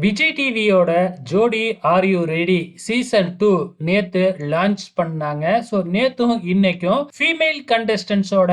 விஜய் டிவியோட ஜோடி are you ready season 2 நேத்து லான்ச் பண்ணாங்க. ஸோ நேத்தும் இன்னைக்கும் ஃபீமேல் கண்டஸ்டன்ஸோட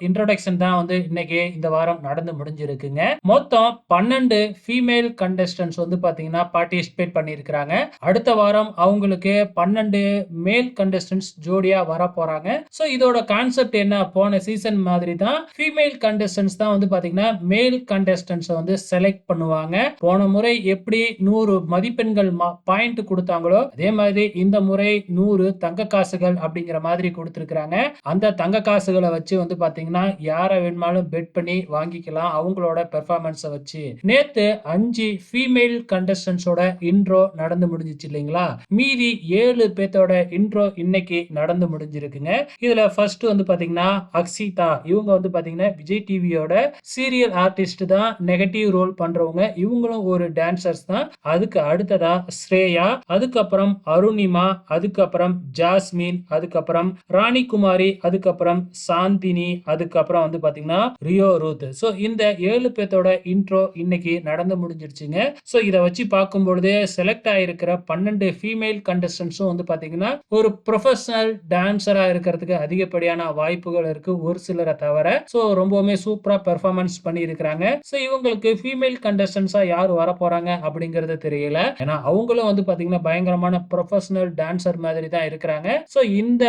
இன்ட்ரோடக்ஷன் தான் இன்னைக்கு இந்த வாரம் நடந்து முடிஞ்சிருக்குங்க. மொத்தம் 12 ஃபீமேல் கண்டஸ்டன்ஸ் பாத்தீங்கன்னா பார்ட்டிசிபேட் பண்ணியிருக்கிறாங்க. அடுத்த வாரம் அவங்களுக்கு 12 மேல் கண்டஸ்டன்ஸ் ஜோடியா வர போறாங்க. ஸோ இதோட கான்செப்ட் என்ன, போன சீசன் மாதிரி தான் ஃபீமேல் கண்டஸ்டன்ஸ் தான் பாத்தீங்கன்னா மேல் கண்டஸ்டன்ஸ் செலக்ட் பண்ணுவாங்க. போன முறை எப்படி 100 மதிப்பெண்கள் பாயிண்ட் கொடுத்தாங்களோ அதே மாதிரி இந்த முறை 100 தங்க காசுகள் அப்படிங்கிற மாதிரி கொடுத்திருக்காங்க. அந்த தங்க காசுகளை வச்சு பாத்தீங்கன்னா யார வேணுமாலும் பெட் பண்ணி வாங்கிக்கலாம் அவங்களோட பெர்ஃபார்மன்ஸை வச்சு. நேத்து 5 ஃபீமேல் கண்டஸ்டன்ஸோட இன்ட்ரோ நடந்து முடிஞ்சிச்சு இல்லைங்களா. மீதி 7 பேத்தோட இன்ட்ரோ இன்னைக்கு நடந்து முடிஞ்சிருக்குங்க. இதுல ஃபர்ஸ்ட் பாத்தீங்கன்னா அக்ஷிதா, இவங்க பாத்தீங்கன்னா விஜய் டிவியோட சீரியல் ஆர்டிஸ்ட் தான், நெகட்டிவ் ரோல் பண்றவங்க. இவங்களும் ஒரு டான்சர்ஸ் தான். அதுக்கு அடுத்ததா ஸ்ரேயா, அதுக்கப்புறம் அருணிமா, அதுக்கப்புறம் ஜாஸ்மின், அதுக்கப்புறம் ராணிகுமாரி, அதுக்கப்புறம் சாந்தினி, அதுக்கப்புறம் பாத்தீங்கன்னா ரியோ ரூத். சோ இந்த 7 பேத்தோட இன்ட்ரோ இன்னைக்கு நடந்து முடிஞ்சிருச்சுங்க. சோ இத வச்சு பார்க்கும்பொழுது செலக்ட் ஆயிருக்கிற 12 ஃபீமேல் கண்டஸ்டன்ஸும் பாத்தீங்கன்னா ஒரு ப்ரொஃபஷனல் டான்சரா இருக்கிறதுக்கு அதிகப்படியான வாய்ப்புகள் இருக்கு, ஒரு சிலரை தவிர. சோ ரொம்பவுமே சூப்பரா பெர்ஃபார்மன்ஸ் பண்ணி இருக்கிறாங்க. சோ இவங்களுக்கு ஃபீமேல் கண்டஸ்டன்ஸா யார் வர போறாங்க அப்படிங்கறது தெரியல. ஏன்னா அவங்களும் பாத்தீங்கன்னா பயங்கரமான ப்ரொஃபஷனல் டான்சர் மாதிரி தான் இருக்கிறாங்க. சோ இந்த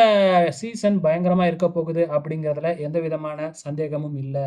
சீசன் பயங்கரமா இருக்க போகுது அப்படிங்கறதுல எந்த விதமான சந்தேகமும் இல்ல.